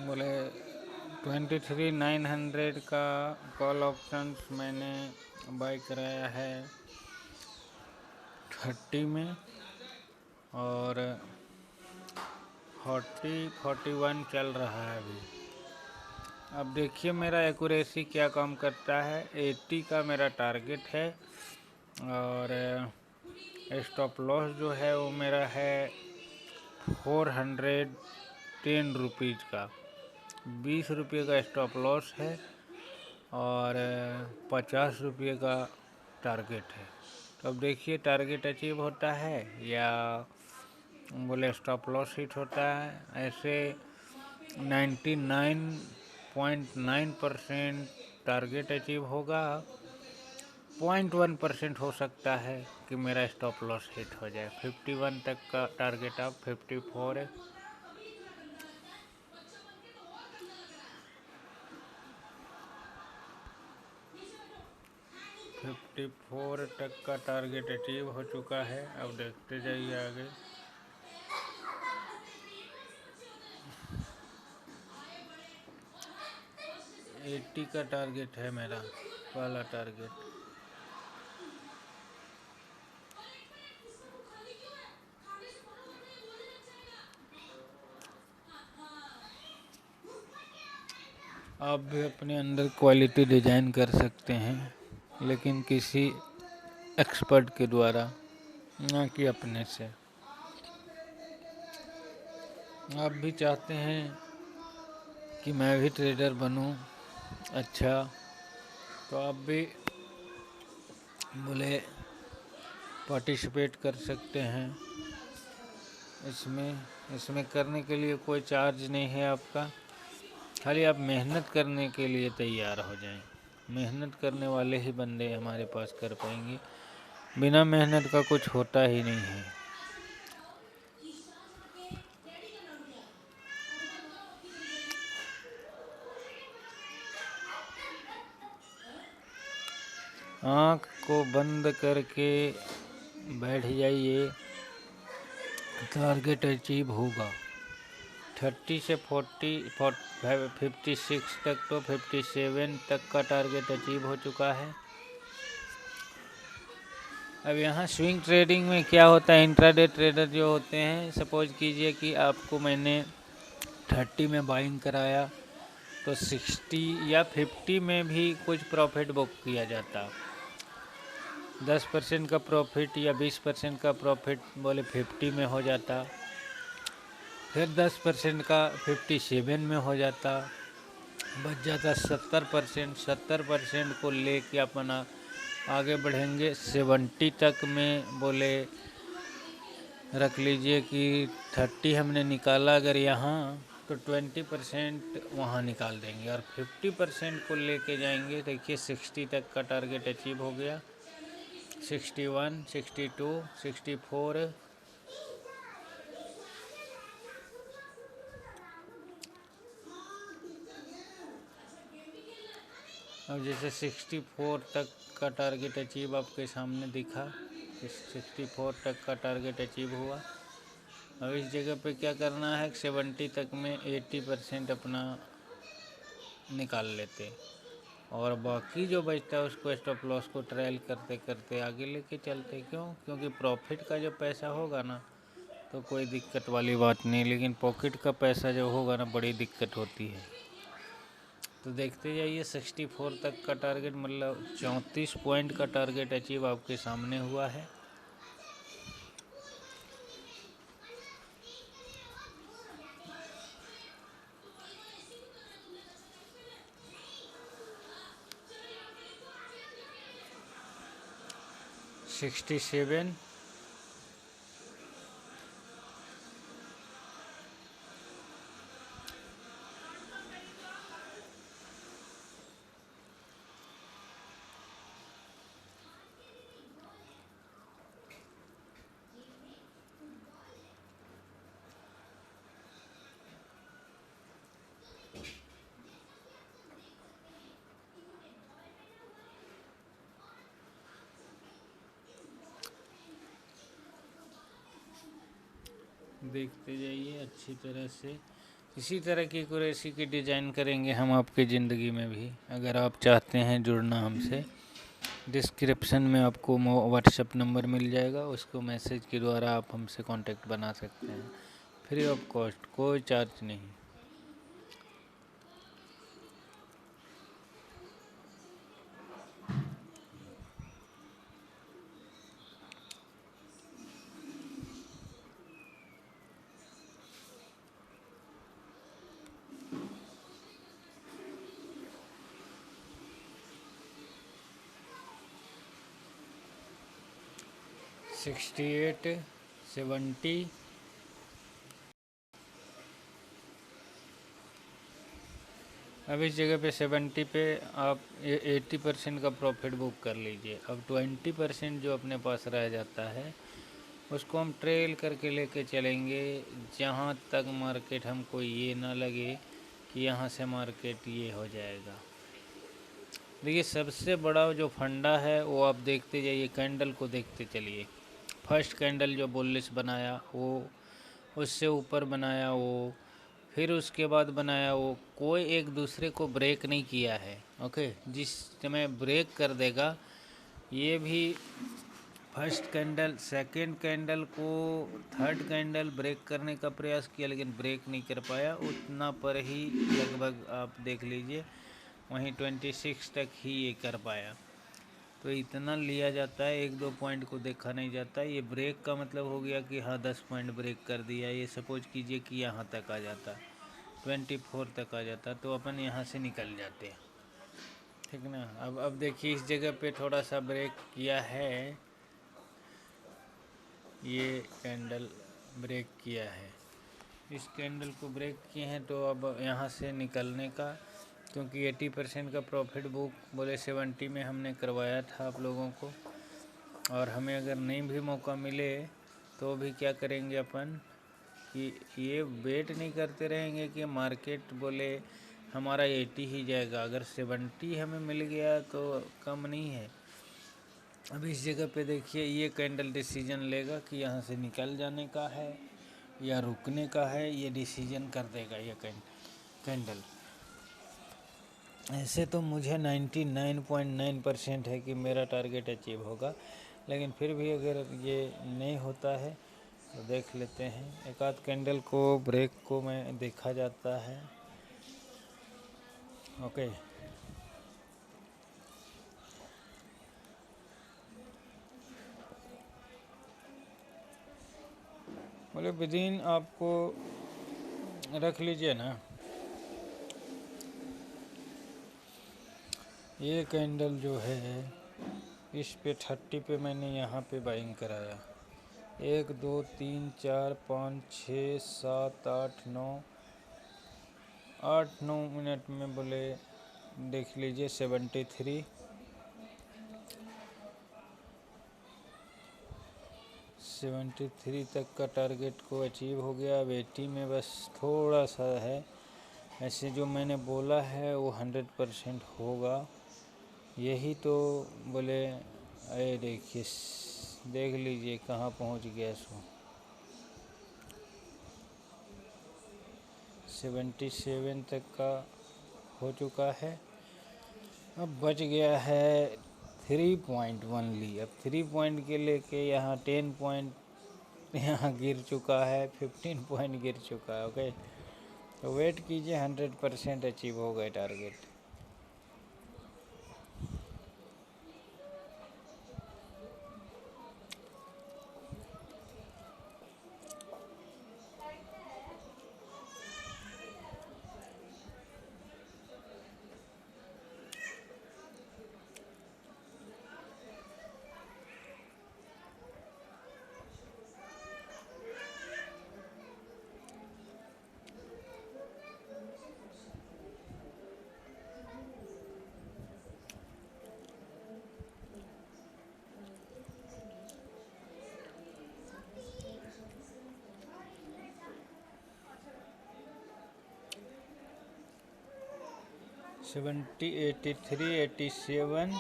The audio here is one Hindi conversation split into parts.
बोले 23,900 का कॉल ऑप्शंस मैंने बाई कराया है 30 में, और 41 चल रहा है अभी। अब देखिए मेरा एक्यूरेसी क्या काम करता है। 80 का मेरा टारगेट है, और स्टॉप लॉस जो है वो मेरा है 410 रुपीज़ का। 20 रुपये का स्टॉप लॉस है, और 50 रुपये का टारगेट है। तो अब देखिए टारगेट अचीव होता है या बोले स्टॉप लॉस हिट होता है। ऐसे 99.9% टारगेट अचीव होगा। 0.1% हो सकता है कि मेरा स्टॉप लॉस हिट हो जाए। 51 तक का टारगेट आप 54 है। 54 तक का टारगेट अचीव हो चुका है। अब देखते जाइए आगे। एट्टी का टारगेट है मेरा पहला टारगेट। आप भी अपने अंदर क्वालिटी डिजाइन कर सकते हैं, लेकिन किसी एक्सपर्ट के द्वारा, ना कि अपने से। आप भी चाहते हैं कि मैं भी ट्रेडर बनूं अच्छा, तो आप भी बोले पार्टिसिपेट कर सकते हैं इसमें। इसमें करने के लिए कोई चार्ज नहीं है आपका, खाली आप मेहनत करने के लिए तैयार हो जाएं। मेहनत करने वाले ही बंदे हमारे पास कर पाएंगे, बिना मेहनत का कुछ होता ही नहीं है। आँख को बंद करके बैठ जाइए, टारगेट अचीव होगा। 30 से 56 तक, तो 57 तक का टारगेट अचीव हो चुका है। अब यहाँ स्विंग ट्रेडिंग में क्या होता है, इंट्राडे ट्रेडर जो होते हैं, सपोज कीजिए कि आपको मैंने 30 में बाइंग कराया, तो 60 या 50 में भी कुछ प्रॉफिट बुक किया जाता। 10% का प्रॉफिट या 20% का प्रॉफिट बोले 50 में हो जाता, फिर 10% का 57 में हो जाता, बच जाता 70%। 70% को लेके अपना आगे बढ़ेंगे 70 तक में। बोले रख लीजिए कि 30 हमने निकाला अगर यहाँ, तो 20% वहाँ निकाल देंगे, और 50% को लेके जाएंगे। देखिए 60 तक का टारगेट अचीव हो गया। 61, 62, 64, अब जैसे 64 तक का टारगेट अचीव आपके सामने दिखा। 64 तक का टारगेट अचीव हुआ। अब इस जगह पे क्या करना है, 70 तक में 80% अपना निकाल लेते, और बाकी जो बचता है उसको स्टॉप लॉस को ट्रायल करते करते आगे लेके चलते। क्यों? क्योंकि प्रॉफिट का जो पैसा होगा ना, तो कोई दिक्कत वाली बात नहीं, लेकिन पॉकेट का पैसा जो होगा ना, बड़ी दिक्कत होती है। तो देखते जाइए 64 तक का टारगेट, मतलब 34 पॉइंट का टारगेट अचीव आपके सामने हुआ है। सिक्सटी सेवन, देखते जाइए अच्छी तरह से। इसी तरह की कुरैशी की डिज़ाइन करेंगे हम आपकी ज़िंदगी में भी। अगर आप चाहते हैं जुड़ना हमसे, डिस्क्रिप्शन में आपको व्हाट्सएप नंबर मिल जाएगा, उसको मैसेज के द्वारा आप हमसे कांटेक्ट बना सकते हैं, फ्री ऑफ कॉस्ट, कोई चार्ज नहीं। सिक्सटी 70 अब इस जगह पे 70 पे आप 80% का प्रॉफिट बुक कर लीजिए। अब 20% जो अपने पास रह जाता है उसको हम ट्रेल करके लेके चलेंगे जहाँ तक मार्केट हमको ये ना लगे कि यहाँ से मार्केट ये हो जाएगा। देखिए सबसे बड़ा जो फंडा है वो आप देखते जाइए, कैंडल को देखते चलिए। फर्स्ट कैंडल जो बुलिश बनाया वो, उससे ऊपर बनाया वो, फिर उसके बाद बनाया वो, कोई एक दूसरे को ब्रेक नहीं किया है। ओके, जिस समय ब्रेक कर देगा, ये भी फर्स्ट कैंडल सेकंड कैंडल को थर्ड कैंडल ब्रेक करने का प्रयास किया लेकिन ब्रेक नहीं कर पाया, उतना पर ही लगभग आप देख लीजिए, वहीं 26 तक ही ये कर पाया। तो इतना लिया जाता है, 1-2 पॉइंट को देखा नहीं जाता। ये ब्रेक का मतलब हो गया कि हाँ 10 पॉइंट ब्रेक कर दिया। ये सपोज कीजिए कि यहाँ तक आ जाता, 24 तक आ जाता, तो अपन यहाँ से निकल जाते, ठीक ना। अब देखिए इस जगह पे थोड़ा सा ब्रेक किया है, ये कैंडल ब्रेक किया है, इस कैंडल को ब्रेक किए हैं। तो अब यहाँ से निकलने का, क्योंकि 80% का प्रॉफिट बुक बोले 70 में हमने करवाया था आप लोगों को, और हमें अगर नहीं भी मौका मिले तो भी क्या करेंगे अपन कि ये वेट नहीं करते रहेंगे कि मार्केट बोले हमारा 80 ही जाएगा। अगर 70 हमें मिल गया तो कम नहीं है। अब इस जगह पे देखिए ये कैंडल डिसीजन लेगा कि यहाँ से निकल जाने का है या रुकने का है, ये डिसीजन कर देगा ये कैंडल। ऐसे तो मुझे 99.9% है कि मेरा टारगेट अचीव होगा, लेकिन फिर भी अगर ये नहीं होता है तो देख लेते हैं। एक आध कैंडल को ब्रेक को मैं देखा जाता है। ओके, बोले विदिन आपको रख लीजिए ना, ये कैंडल जो है इस पे 30 पे मैंने यहाँ पे बाइंग कराया, 1 2 3 4 5 6 7 8 9 8-9 मिनट में बोले देख लीजिए 73 तक का टारगेट को अचीव हो गया। अब 80 में बस थोड़ा सा है। ऐसे जो मैंने बोला है वो 100% होगा। यही तो बोले, अरे देखिए देख लीजिए कहाँ पहुँच गया सो, 77 तक का हो चुका है। अब बच गया है 3 पॉइंट ओनली। अब 3 पॉइंट के लेके यहाँ 10 पॉइंट यहाँ गिर चुका है, 15 पॉइंट गिर चुका है। ओके, तो वेट कीजिए, 100% अचीव हो गए टारगेट। सेवेंटी 83 87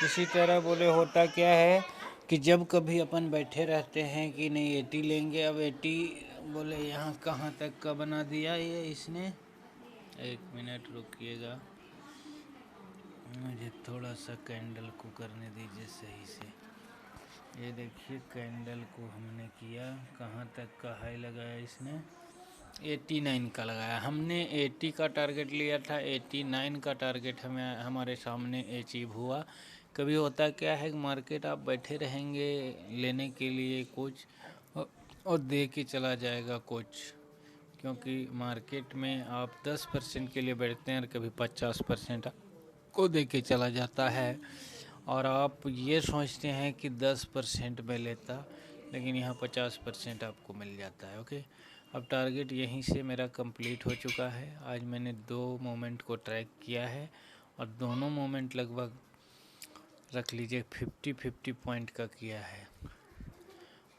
इसी तरह बोले होता क्या है कि जब कभी अपन बैठे रहते हैं कि नहीं 80 लेंगे, अब 80 बोले यहाँ कहाँ तक का बना दिया ये इसने। 1 मिनट रुकिएगा, मुझे थोड़ा सा कैंडल को करने दीजिए सही से। ये देखिए कैंडल को हमने किया, कहाँ तक का हाई लगाया इसने, 89 का लगाया। हमने 80 का टारगेट लिया था, 89 का टारगेट हमें हमारे सामने अचीव हुआ। कभी होता क्या है कि मार्केट आप बैठे रहेंगे लेने के लिए कुछ और दे के चला जाएगा कुछ, क्योंकि मार्केट में आप 10% के लिए बैठते हैं और कभी 50% को दे के चला जाता है, और आप ये सोचते हैं कि 10% में लेता, लेकिन यहाँ 50% आपको मिल जाता है। ओके, अब टारगेट यहीं से मेरा कंप्लीट हो चुका है। आज मैंने 2 मोमेंट को ट्रैक किया है और दोनों मोमेंट लगभग रख लीजिए 50-50 पॉइंट का किया है,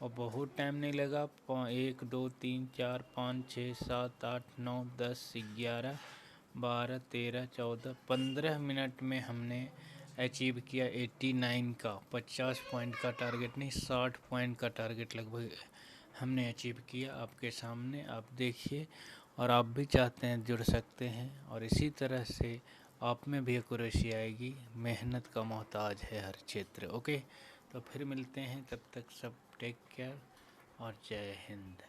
और बहुत टाइम नहीं लगा। 1 2 3 4 5 6 7 8 9 10 11 12 13 14 15 मिनट में हमने अचीव किया 89 का। 50 पॉइंट का टारगेट नहीं, 60 पॉइंट का टारगेट लगभग हमने अचीव किया। आपके सामने आप देखिए, और आप भी चाहते हैं जुड़ सकते हैं, और इसी तरह से आप में भी एक्यूरेसी आएगी। मेहनत का मोहताज है हर क्षेत्र। ओके, तो फिर मिलते हैं, तब तक सब टेक केयर और जय हिंद।